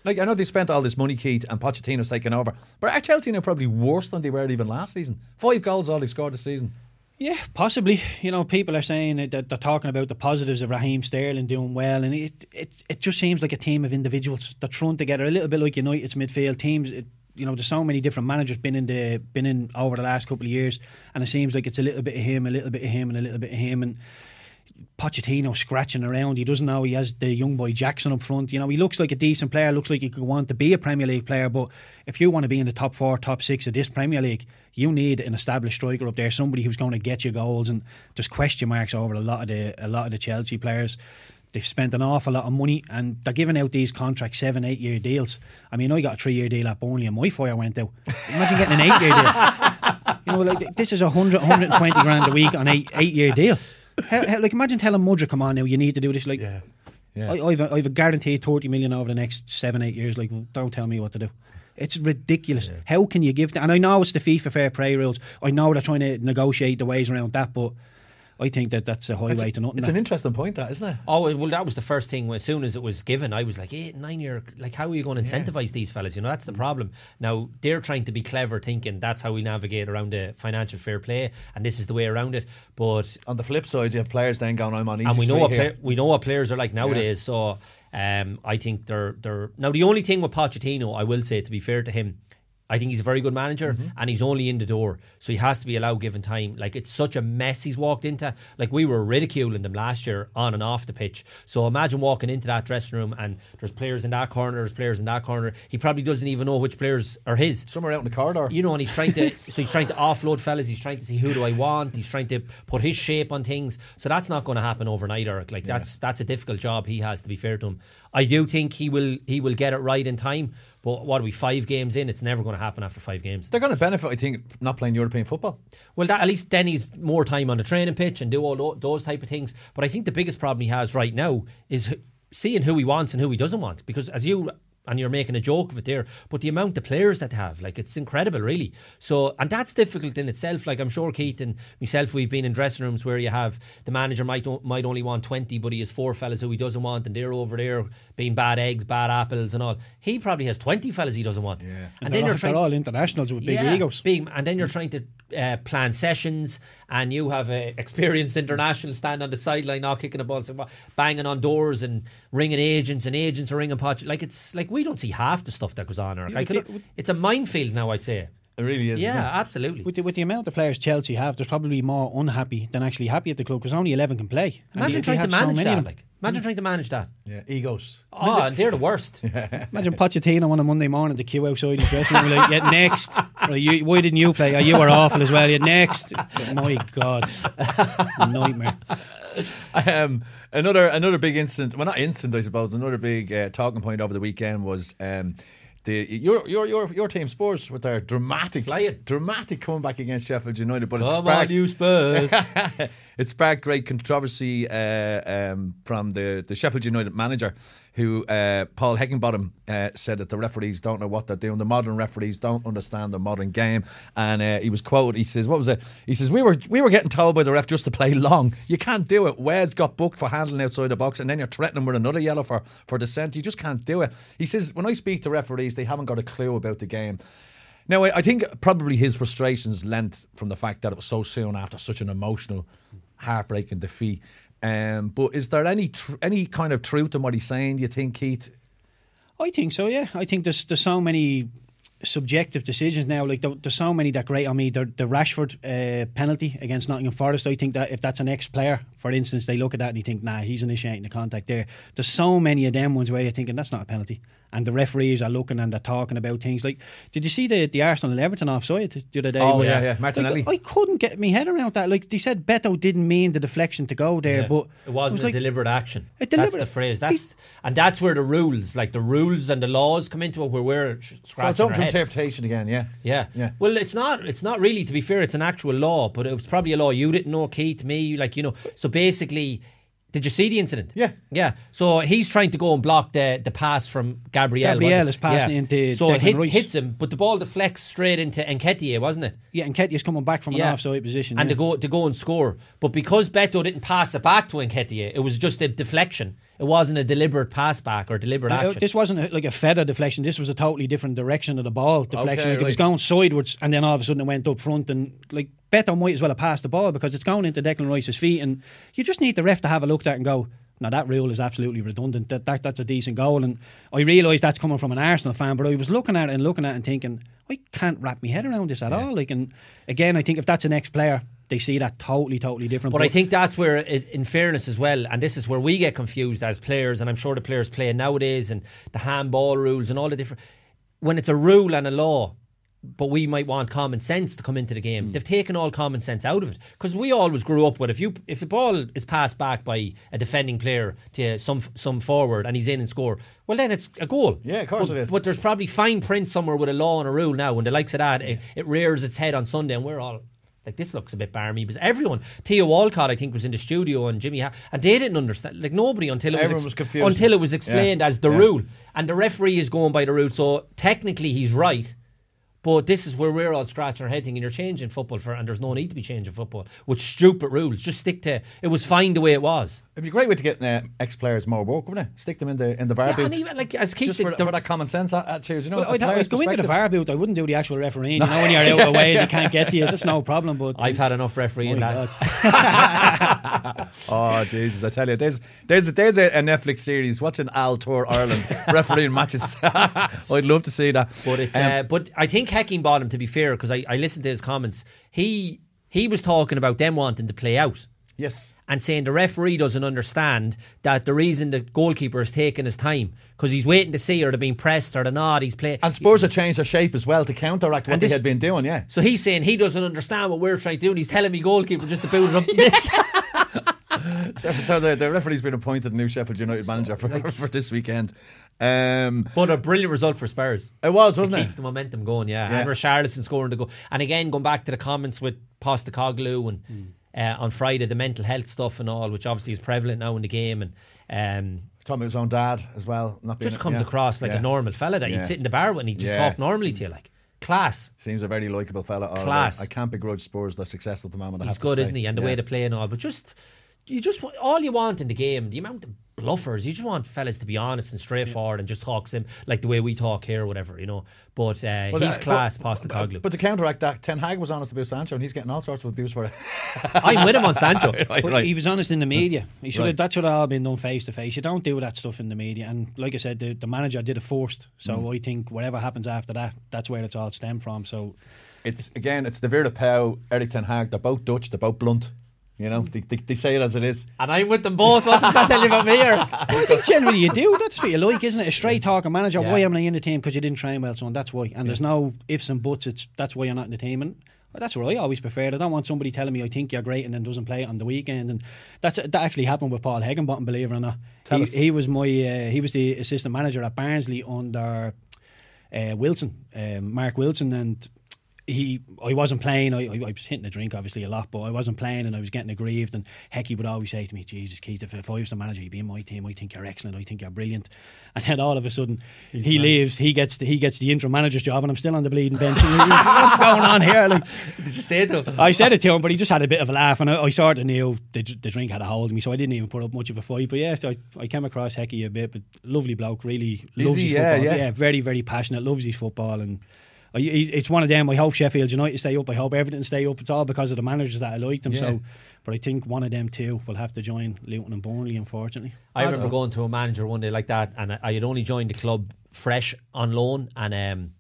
Like, I know they spent all this money, Keith, and Pochettino's taken over, but are Chelsea now probably worse than they were even last season? 5 goals all they've scored this season. Yeah, possibly. People are saying that they're talking about the positives of Raheem Sterling doing well, and it just seems like a team of individuals. They're thrown together a little bit like United's midfield teams. There's so many different managers been in over the last couple of years, and it seems like it's a little bit of him, a little bit of him, and a little bit of him, and Pochettino scratching around. He doesn't know he has the young boy Jackson up front. He looks like a decent player, looks like he could want to be a Premier League player, but if you want to be in the top 4, top 6 of this Premier League, you need an established striker up there, somebody who's going to get you goals. And there's question marks over a lot of the Chelsea players. They've spent an awful lot of money and they're giving out these contracts, 7-8 year deals. I mean, I got a 3-year deal at Burnley and my fire went out. Imagine getting an 8-year deal. This is 120 grand a week on 8-year deal. Imagine telling Mudrick, come on now, you need to do this. I've a guaranteed 30 million over the next 7-8 years. Don't tell me what to do. It's ridiculous. Yeah. How can you give that? And I know it's the FIFA fair play rules. I know they're trying to negotiate the ways around that, but I think that's a highway to nothing. It's an interesting point, that, isn't it? Oh, well, that was the first thing. As soon as it was given, I was like, 8, 9 year, how are you going to incentivise these fellas? That's the problem. Now, they're trying to be clever, thinking that's how we navigate around the financial fair play, and this is the way around it. But on the flip side, you have players then going, I'm on easy and we know what here. Players are like nowadays. So I think they're now, the only thing with Pochettino, I will say, to be fair to him, I think he's a very good manager, and he's only in the door, so he has to be allowed given time. It's such a mess he's walked into. We were ridiculing them last year on and off the pitch. So imagine walking into that dressing room and there's players in that corner, there's players in that corner. He probably doesn't even know which players are his. Somewhere out in the corridor. And he's trying to offload fellas. He's trying to see, who do I want? He's trying to put his shape on things. So that's not going to happen overnight, Eric. That's a difficult job he has, to be fair to him. I do think he will get it right in time. But what are we, 5 games in? It's never going to happen after 5 games. They're going to benefit, I think, not playing European football. Well, at least then he's more time on the training pitch and do all those type of things. But I think the biggest problem he has right now is seeing who he wants and who he doesn't want. Because and you're making a joke of it there, but the amount of players that they have, it's incredible, really. So, and that's difficult in itself. I'm sure Keith and myself, we've been in dressing rooms where you have the manager might only want 20, but he has 4 fellas who he doesn't want, and they're over there being bad eggs, bad apples and all. He probably has 20 fellas he doesn't want. Yeah. And then they're all internationals with big egos. And then you're trying to plan sessions, and you have an experienced international stand on the sideline, not kicking the ball, banging on doors and ringing agents, and agents are ringing Poch. We don't see half the stuff that goes on. It's a minefield now, I'd say. It really is. Yeah, absolutely. With the amount of players Chelsea have, there's probably more unhappy than actually happy at the club, because only 11 can play. Imagine trying to manage that. Imagine trying to manage that. Yeah, egos. Oh, and they're the worst. Imagine Pochettino on a Monday morning, the queue outside his dressing room, next. Why didn't you play? You were awful as well. Next. My God, nightmare. Another big incident. Well, not incident, I suppose. Another big talking point over the weekend was your team Spurs with their dramatic comeback against Sheffield United. But Come on, you Spurs. it sparked great controversy from the Sheffield United manager, who Paul Heckingbottom said that the referees don't know what they're doing. The modern referees don't understand the modern game. And he was quoted. He says, "What was it?" He says, "We were getting told by the ref just to play long. You can't do it. Wades got booked for handling outside the box, and then you're threatening with another yellow for dissent. You just can't do it." He says, "When I speak to referees, they haven't got a clue about the game." Now, I think probably his frustrations lent from the fact that it was so soon after such an emotional, heartbreaking defeat. But is there any kind of truth in what he's saying, do you think, Keith? I think so, yeah. I think there's so many subjective decisions now. Like there's so many that grate on me. The Rashford penalty against Nottingham Forest, I think that if that's an ex-player, for instance, they look at that and you think, nah, he's initiating the contact there. There's so many of them ones where you're thinking that's not a penalty. And the referees are looking and they're talking about things like, did you see the Arsenal and Everton offside the other day? Oh, yeah, Martinelli. Like, I couldn't get my head around that. Like, they said Beto didn't mean the deflection to go there, but it wasn't a deliberate action. That's the phrase. That's where the rules and the laws come into it, where we're scratching so it's up our to head. interpretation again, yeah. Well, it's not really, to be fair, it's an actual law, but it was probably a law you didn't know, Keith, me, so basically, did you see the incident? Yeah. So he's trying to go and block the pass from Gabriel. Gabriel is passing into so Declan Rice. hits him, but the ball deflects straight into Nketiah, wasn't it? Yeah, Nketiah's coming back from an offside position. And to go and score. But because Beto didn't pass it back to Nketiah, it was just a deflection. It wasn't a deliberate pass back or deliberate action. This wasn't like a feather deflection. This was a totally different direction of the ball deflection. Okay, It was going sideways, and then all of a sudden it went up front. And Beto might as well have passed the ball because it's going into Declan Rice's feet. And you just need the ref to have a look at it and go, no, that rule is absolutely redundant. That's a decent goal. And I realise that's coming from an Arsenal fan, but I was looking at it and thinking, I can't wrap my head around this at all. And again, I think if that's an ex-player, they see that totally different. But I think that's where, in fairness as well, and this is where we get confused as players, and I'm sure the players playing nowadays, and the handball rules and all the different, when it's a rule and a law, but we might want common sense to come into the game. They've taken all common sense out of it, because we always grew up with, if the ball is passed back by a defending player to some forward and he's in and score, well then it's a goal. Yeah, of course it is. But there's probably fine print somewhere with a law and a rule now, and the likes of that, it rears its head on Sunday, and we're all like, this looks a bit barmy. Because everyone, Theo Walcott, I think, was in the studio, and Jimmy and they didn't understand. Like, nobody until it was explained as the rule, and the referee is going by the rule. So technically, he's right. But this is where we're all scratching our head thinking you're changing football and there's no need to be changing football with stupid rules. Just stick to it. Was fine the way it was. It'd be a great way to get ex-players more work, wouldn't it? Stick them in the VAR booth. And even as Keith, just for that common sense attitude, Well, I'd go into the VAR booth. I wouldn't do the actual refereeing. When you're out of the way, they can't get to you. That's no problem. But I've had enough refereeing that. Oh Jesus! I tell you, there's a Netflix series watching Al Tour Ireland refereeing matches. I'd love to see that. But it's but I think Heckingbottom, to be fair, because I listened to his comments, he was talking about them wanting to play out. Yes. And saying the referee doesn't understand that the reason the goalkeeper is taking his time, because he's waiting to see, or they're being pressed, or they're not, he's playing. And Spurs have changed their shape as well to counteract what they had been doing, yeah. So he's saying he doesn't understand what we're trying to do, and he's telling me goalkeeper just to boot it up this. So the referee's been appointed new Sheffield United manager for this weekend. But a brilliant result for Spurs. It was, wasn't it? Keeps the momentum going, yeah. And Richarlison scoring the goal. And again, going back to the comments with Postecoglou and on Friday, the mental health stuff and all, which obviously is prevalent now in the game. And talking about his own dad as well. Just comes across like a normal fella that you'd sit in the bar with and he'd just talk normally to you, like. Class. Seems a very likeable fella. Class. I can't begrudge Spurs their success at the moment. He's good, isn't he? And the way they play and all. But all you want in the game, the amount of bluffers, you just want fellas to be honest and straightforward and just talk like the way we talk here or whatever, But he's class, Postecoglou. But to counteract that, Ten Hag was honest about Sancho and he's getting all sorts of abuse for it. I'm with him on Sancho. Right. He was honest in the media. He should have. That should have all been done face to face. You don't do that stuff in the media. And like I said, the manager did it first. So I think whatever happens after that, that's where it's all stemmed from. So it's the Vera Pauw, Erik Ten Hag. They're both Dutch. They're both blunt. They say it as it is. And I'm with them both. What does that tell you about me here? I think generally you do. That's what you like, isn't it? A straight talking manager. Why am I in the team? Because you didn't train well, son. That's why. And there's no ifs and buts. That's why you're not in the team. And that's what I always preferred. I don't want somebody telling me I think you're great and then doesn't play it on the weekend. And that actually happened with Paul Heckingbottom, believe it or not. He was the assistant manager at Barnsley under Wilson, Mark Wilson, and I wasn't playing. I was hitting the drink obviously a lot, but I wasn't playing and I was getting aggrieved. And Hecky would always say to me, "Jesus, Keith, if I was the manager, you'd be in my team. I think you're excellent. I think you're brilliant." And then all of a sudden, he leaves. He gets the interim manager's job, and I'm still on the bleeding bench. What's going on here? Like, did you say it to him? I said it to him, but he just had a bit of a laugh, and I sort of knew the drink had a hold of me, so I didn't even put up much of a fight. But yeah, so I came across Hecky a bit, but lovely bloke, really loves his football. Yeah, very, very passionate, loves his football, and it's one of them. I hope Sheffield United stay up. I hope Everton stay up. It's all because of the managers that I liked them. So, but I think one of them two will have to join Luton and Burnley, unfortunately. I remember going to a manager one day like that, and I had only joined the club fresh on loan and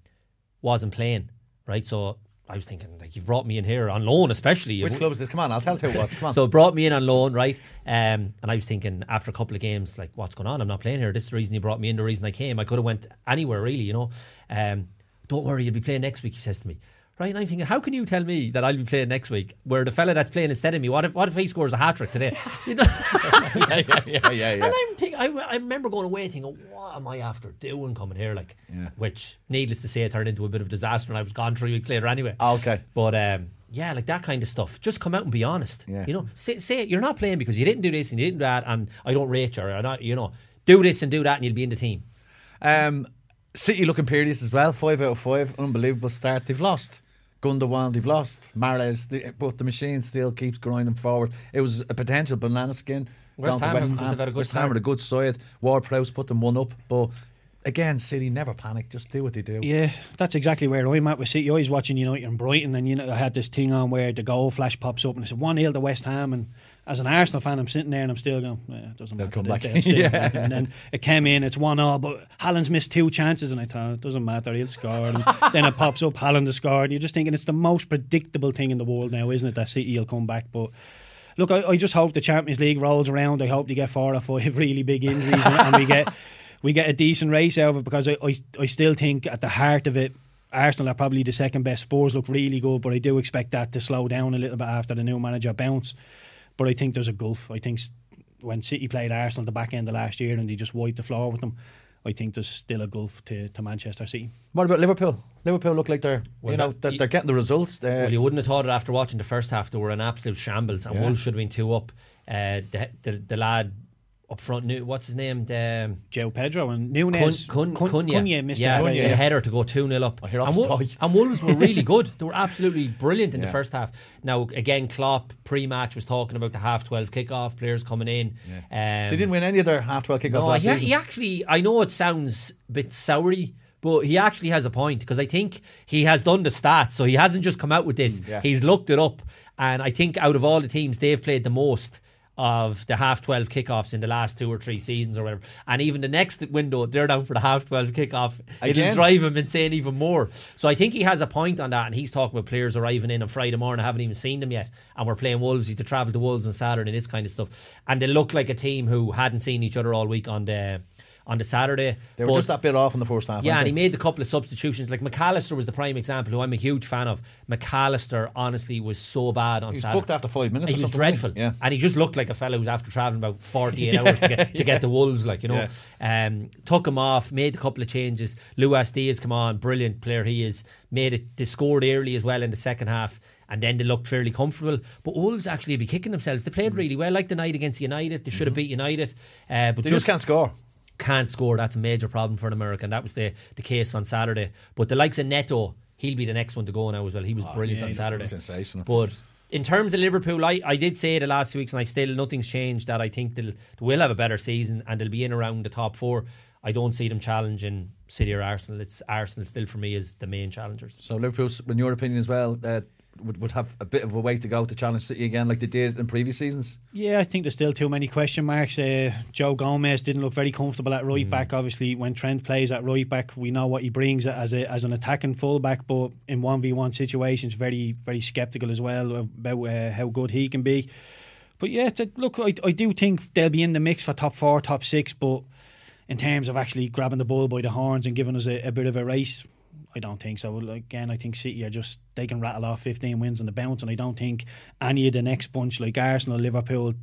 wasn't playing, right? So I was thinking, like, you've brought me in here on loan, especially. Which club is it? Come on, I'll tell you who it was. Come on. So it brought me in on loan, right? And I was thinking, after a couple of games, like, what's going on? I'm not playing here. This is the reason you brought me in, the reason I came. I could have went anywhere, really, you know. Don't worry, you'll be playing next week, he says to me. Right, and I'm thinking, how can you tell me that I'll be playing next week, where the fella that's playing instead of me, what if he scores a hat-trick today? You know? yeah. And I'm thinking, I remember going away thinking, what am I after doing coming here? Like, which, needless to say, turned into a bit of a disaster, and I was gone 3 weeks later anyway. Okay. But yeah, like that kind of stuff. Just come out and be honest. Yeah. You know, say you're not playing because you didn't do this and you didn't do that, and I don't rate you, or not, you know, do this and do that, and you'll be in the team. City looking periods as well. 5 out of 5, unbelievable start. They've lost Gundogan, they've lost Mahrez, but the machine still keeps grinding forward. It was a potential banana skin. West Ham had a good side. Ward-Prowse put them one up, but again, City never panic, just do what they do. Yeah, that's exactly where I'm at with City. I was watching United and Brighton, and I had this thing on where the goal flash pops up and I said 1-0 to West Ham, and as an Arsenal fan I'm sitting there and I'm still going, it doesn't matter, come back. And then it came in, it's 1-0, but Haaland's missed 2 chances, and I thought, it doesn't matter, he'll score. And then it pops up, Haaland has scored, and you're just thinking it's the most predictable thing in the world now, isn't it, that City will come back. But look, I just hope the Champions League rolls around. I hope they get 4 or 5 really big injuries and we get a decent race out of it, because I still think at the heart of it, Arsenal are probably the second best. Spurs look really good, but I do expect that to slow down a little bit after the new manager bounce. But I think there's a gulf. I think when City played Arsenal at the back end of last year and they just wiped the floor with them, I think there's still a gulf to Manchester City. What about Liverpool? Liverpool look like they're they're getting the results. Well, you wouldn't have thought it after watching the first half. They were an absolute shambles, and Wolves should have been 2 up. The lad up front, what's his name? Joe Pedro and Nunes. Cunha missed the header to go 2-0 up. And Wolves were really good. They were absolutely brilliant in the first half. Now, again, Klopp pre-match was talking about the half-12 kickoff, players coming in. They didn't win any of their half-12 kickoffs last season. He actually, I know it sounds a bit soury, but he actually has a point, because I think he has done the stats, so he hasn't just come out with this. He's looked it up, and I think out of all the teams, they've played the most of the half-12 kickoffs in the last 2 or 3 seasons or whatever, and even the next window they're down for the half-12 kickoff. It'll drive him insane even more. So I think he has a point on that, and he's talking about players arriving in on Friday morning, haven't even seen them yet, and we're playing Wolves. He's to travel to Wolves on Saturday and this kind of stuff, and they look like a team who hadn't seen each other all week on the Saturday. They were just that bit off in the first half. Yeah, and he made a couple of substitutions. Like McAllister was the prime example, who I'm a huge fan of. McAllister honestly was so bad on Saturday. He was booked after 5 minutes. He was dreadful. Yeah. And he just looked like a fellow who's after travelling about 48 hours to get to Wolves, like, you know. Took him off, made a couple of changes. Luis Diaz come on, brilliant player he is. They scored early as well in the second half, and then they looked fairly comfortable. But Wolves actually be kicking themselves. They played really well, like the night against United. They should have beat United. But they just can't score. Can't score. That's a major problem for an American. That was the case on Saturday. But the likes of Neto, he'll be the next one to go now as well. He was brilliant on Saturday. Sensational. But in terms of Liverpool, I did say the last 2 weeks, and nothing's changed, that I think they will have a better season and they'll be in around the top 4. I don't see them challenging City or Arsenal. It's Arsenal still for me is the main challengers. So Liverpool, in your opinion as well, would have a bit of a way to go to challenge City again, like they did in previous seasons? Yeah, I think there's still too many question marks. Joe Gomez didn't look very comfortable at right back. Obviously, when Trent plays at right back, we know what he brings as an attacking full back, but in 1v1 situations, very, very sceptical as well about how good he can be. But yeah, look, I do think they'll be in the mix for top 4, top 6, but in terms of actually grabbing the bull by the horns and giving us a bit of a race, I don't think so. Again, I think City they can rattle off 15 wins on the bounce, and I don't think any of the next bunch, like Arsenal, Liverpool,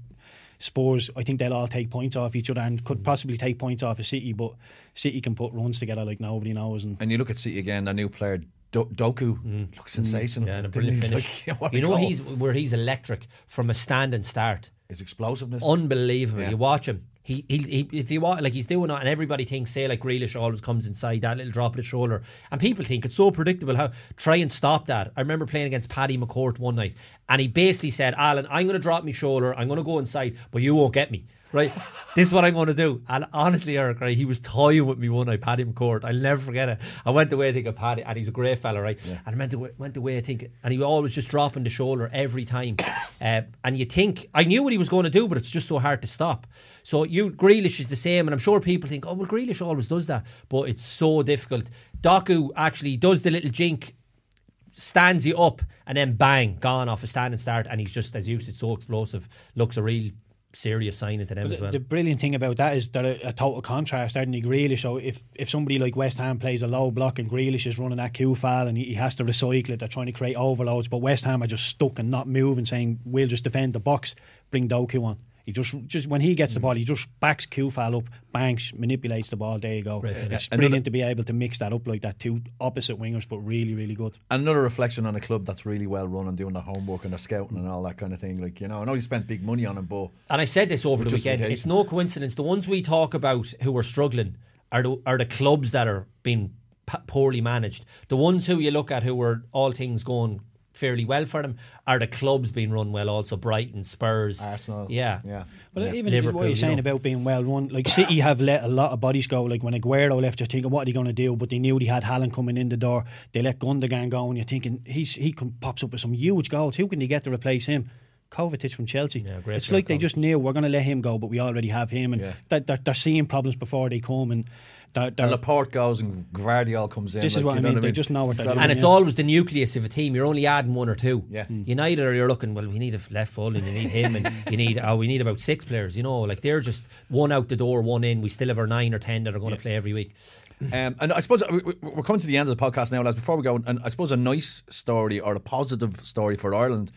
Spurs, I think they'll all take points off each other and could possibly take points off of City, but City can put runs together like nobody knows. And you look at City again, their new player Doku looks sensational. Yeah, and a brilliant finish. He's electric from a standing start. His explosiveness, unbelievable. Yeah. You watch him. He if you watch, like, he's doing it, and everybody thinks, say, like Grealish always comes inside that little drop of the shoulder, and people think it's so predictable. How try and stop that. I remember playing against Paddy McCourt one night, and he basically said, "Alan, I'm going to drop my shoulder. I'm going to go inside, but you won't get me." Right, this is what I'm going to do. And honestly, Eric, right, he was toying with me one night, Paddy McCourt. I'll never forget it. I went away thinking Paddy, and he's a great fella, right? Yeah. And I went away thinking, and he always just dropping the shoulder every time. And you think, I knew what he was going to do, but it's just so hard to stop. So Grealish is the same, and I'm sure people think, oh, well, Grealish always does that, but it's so difficult. Doku actually does the little jink, stands you up, and then bang, gone off a standing start, and he's just, as you said, so explosive. Looks a real serious signing to them as well. The brilliant thing about that is that a total contrast, aren't they, Grealish? So if somebody like West Ham plays a low block and Grealish is running that Q-file and he has to recycle it, they're trying to create overloads, but West Ham are just stuck and not moving, saying we'll just defend the box, bring Doku on. He just when he gets the ball, he just backs Q-file up, banks, manipulates the ball. There you go. It's brilliant to be able to mix that up like that. Two opposite wingers, but really, really good. Another reflection on a club that's really well run and doing their homework and their scouting and all that kind of thing. Like, you know, I know you spent big money on him, but and I said this over the weekend. It's no coincidence. The ones we talk about who are struggling are the clubs that are being poorly managed. The ones who you look at who are all things going fairly well for them are the clubs being run well also. Brighton, Spurs, Arsenal. Yeah. Well, even Liverpool, what you're saying about being well run, like City have let a lot of bodies go. Like when Aguero left, you're thinking, what are they going to do? But they knew they had Haaland coming in the door. They let Gundogan go, and you're thinking he pops up with some huge goals. Who can they get to replace him? Kovacic from Chelsea. Yeah, it's like they just knew we're going to let him go, but we already have him, and they're seeing problems before they come. And Laporte goes and Gvardiol comes in. This is what I mean. They just know what they're doing. And it's always the nucleus of a team. You're only adding one or two. Yeah. United, or you're looking, well, we need a left full, and you need him, and we need about 6 players. You know, like they're just one out the door, one in. We still have our 9 or 10 that are going to play every week. And I suppose we're coming to the end of the podcast now, lads. Before we go, and I suppose a nice story or a positive story for Ireland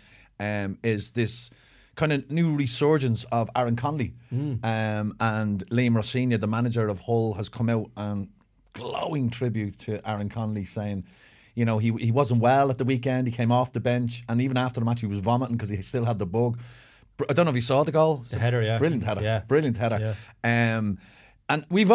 is this kind of new resurgence of Aaron Connolly. And Liam Rossignol, the manager of Hull, has come out and glowing tribute to Aaron Connolly, saying, you know, he wasn't well at the weekend. He came off the bench, and even after the match he was vomiting because he still had the bug. I don't know if you saw the goal. The header, yeah. Brilliant header. Yeah. Brilliant header. Yeah. And we've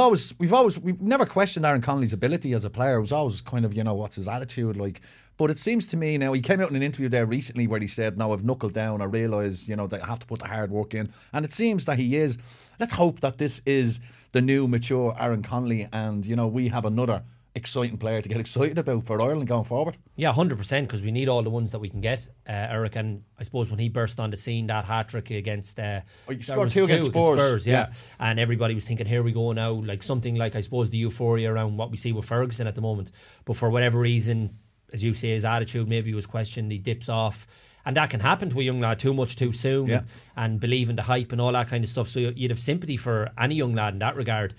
never questioned Aaron Connolly's ability as a player. It was always kind of, you know, what's his attitude like. But it seems to me now, he came out in an interview there recently where he said, no, I've knuckled down. I realise, you know, that I have to put the hard work in. And it seems that he is. Let's hope that this is the new mature Aaron Connolly, and, you know, we have another exciting player to get excited about for Ireland going forward. Yeah, 100%, because we need all the ones that we can get, Eric. And I suppose when he burst on the scene, that hat-trick against he scored 2 against Spurs, yeah. And everybody was thinking, here we go now, like something like, I suppose, the euphoria around what we see with Ferguson at the moment. But for whatever reason, as you say, his attitude maybe was questioned, he dips off. And that can happen to a young lad too much too soon, and believe in the hype and all that kind of stuff. So you'd have sympathy for any young lad in that regard.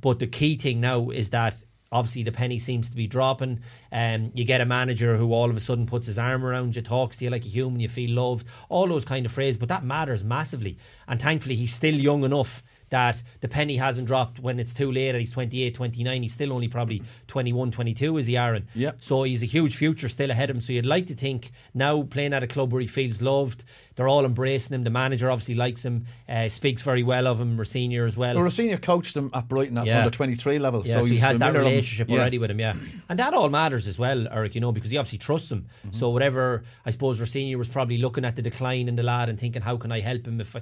But the key thing now is that obviously the penny seems to be dropping. You get a manager who all of a sudden puts his arm around you, talks to you like a human, you feel loved, all those kind of phrases. But that matters massively. And thankfully he's still young enough that the penny hasn't dropped when it's too late, and he's 28, 29. He's still only probably 21, 22, is he, Aaron? Yep. So he's a huge future still ahead of him. So you'd like to think now, playing at a club where he feels loved, they're all embracing him. The manager obviously likes him, speaks very well of him, Rossignol as well. Well, Rossignol coached him at Brighton at under 23 level. Yeah, so he has that relationship already with him, And that all matters as well, Eric, you know, because he obviously trusts him. So whatever, I suppose Rossignol was probably looking at the decline in the lad and thinking, how can I help him if...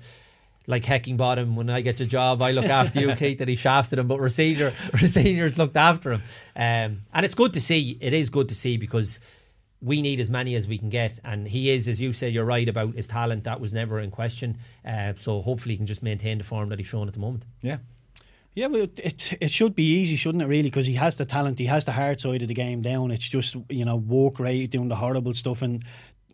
Like Heckingbottom, when I get the job, I look after you, Keith, that he shafted him, but Rossignol's looked after him. And it's good to see. It is good to see, because we need as many as we can get. And he is, as you said, you're right about his talent. That was never in question. So hopefully he can just maintain the form that he's shown at the moment. Yeah. Yeah, well, it should be easy, shouldn't it, really? Because he has the talent, he has the hard side of the game down. It's just, you know, work rate, doing the horrible stuff. And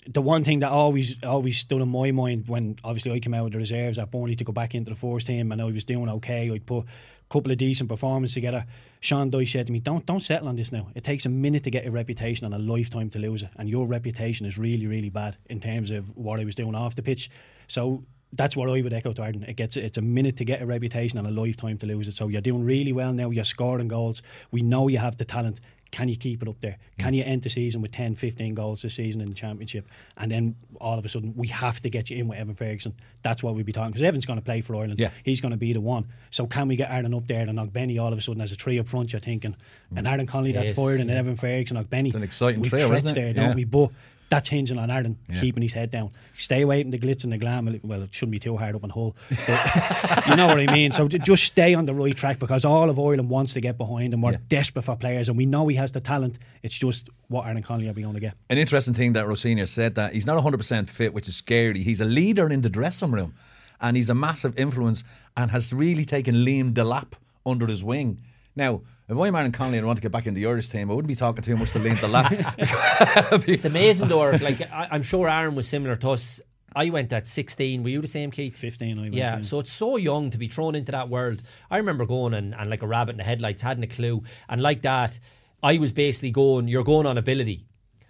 the one thing that always stood in my mind when obviously I came out of the reserves at Burnley to go back into the first team, and I was doing okay, I'd put a couple of decent performances together. Sean Dyche said to me, don't settle on this now. It takes a minute to get a reputation and a lifetime to lose it, and your reputation is really, really bad in terms of what I was doing off the pitch. So that's what I would echo to Arden. It's a minute to get a reputation and a lifetime to lose it. So you're doing really well now, you're scoring goals, we know you have the talent. can you keep it up there? Can you end the season with 10, 15 goals this season in the Championship? And then all of a sudden, we have to get you in with Evan Ferguson. That's what we'll be talking, because Evan's going to play for Ireland. Yeah. He's going to be the one. So can we get Aaron up there and Ogbenny all of a sudden as a three up front, you're thinking, and Aaron Connolly that's fired, and Evan Ferguson, Ogbenny. It's an exciting We've trio, threats isn't it? there, don't we? But that's hinging on Aaron keeping his head down. Stay away from the glitz and the glam. Well, it shouldn't be too hard up in Hull, but you know what I mean. So just stay on the right track, because all of Ireland wants to get behind him. We're desperate for players, and we know he has the talent. It's just what Aaron Connolly are we going to get. An interesting thing that Rossini said, that he's not 100% fit, which is scary. He's a leader in the dressing room, and he's a massive influence, and has really taken Liam Delap under his wing. Now, if I'm Aaron Connolly and I want to get back in the Irish team, I wouldn't be talking too much to Liam Delap. It's amazing though. Like I'm sure Aaron was similar to us. I went at 16. Were you the same, Keith? 15. I went. Yeah, so it's so young to be thrown into that world. I remember going and like a rabbit in the headlights, hadn't a clue. And like that, I was basically going, you're going on ability.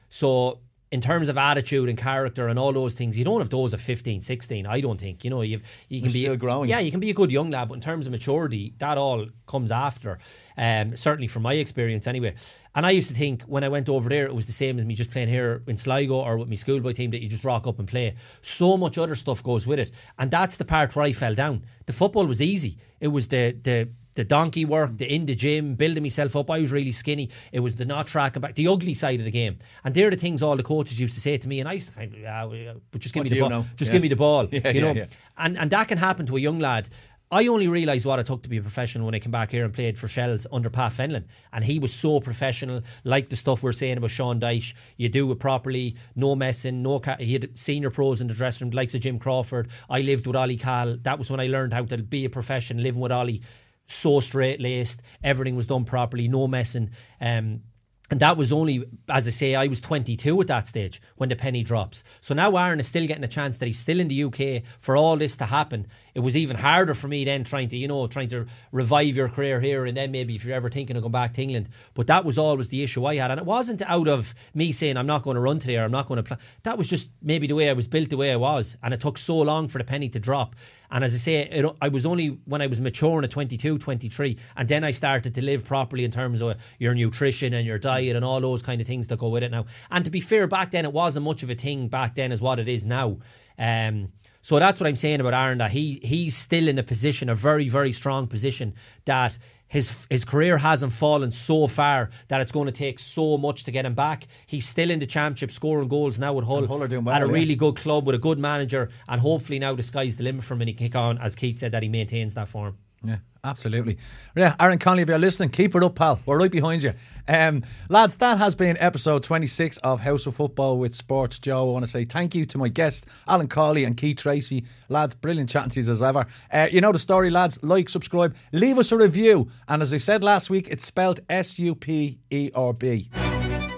So in terms of attitude and character and all those things, you don't have those at 15, 16, I don't think. You know, you can be still growing. Yeah, you can be a good young lad, but in terms of maturity, that all comes after. Certainly from my experience anyway. And I used to think when I went over there, it was the same as me just playing here in Sligo or with my schoolboy team, that you just rock up and play. So much other stuff goes with it. And that's the part where I fell down. The football was easy. It was the donkey work, the in the gym, building myself up. I was really skinny. It was the not tracking back, the ugly side of the game. And they're the things all the coaches used to say to me, and I used to kind of, but just give me the ball. Just give me the ball. You know? And that can happen to a young lad. I only realised what it took to be a professional when I came back here and played for Shells under Pat Fenlon. And he was so professional, like the stuff we're saying about Sean Dyche. You do it properly, no messing, he had senior pros in the dressing room, likes of Jim Crawford. I lived with Ollie Cahill. That was when I learned how to be a professional, living with Ollie. So straight-laced, everything was done properly, no messing. And that was only, as I say, I was 22 at that stage when the penny drops. So now Aaron is still getting a chance that he's still in the UK for all this to happen. It was even harder for me then trying to revive your career here, and then maybe if you're ever thinking of going back to England. But that was always the issue I had. And it wasn't out of me saying I'm not going to run today or I'm not going to play. That was just maybe the way I was built, the way I was. And it took so long for the penny to drop. And as I say, I was only when I was maturing at 22, 23, and then I started to live properly in terms of your nutrition and your diet and all those kind of things that go with it now. And to be fair, back then it wasn't much of a thing back then as what it is now. So that's what I'm saying about Aaron, that he's still in a position, a very, very strong position, that his career hasn't fallen so far that it's going to take so much to get him back. He's still in the Championship, scoring goals now with Hull are doing well, at a really good club with a good manager, and hopefully now the sky's the limit for him and he can kick on, as Keith said, that he maintains that form. Yeah, absolutely. Yeah, Aaron Connolly, if you're listening, keep it up, pal. We're right behind you. Lads, that has been episode 26 of House of Football with Sports Joe. I want to say thank you to my guests, Alan Cawley and Keith Treacy. Lads, brilliant chatting to you as ever. You know the story, lads. Like, subscribe, leave us a review. And as I said last week, it's spelled SUPERB.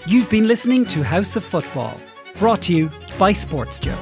You've been listening to House of Football, brought to you by Sports Joe.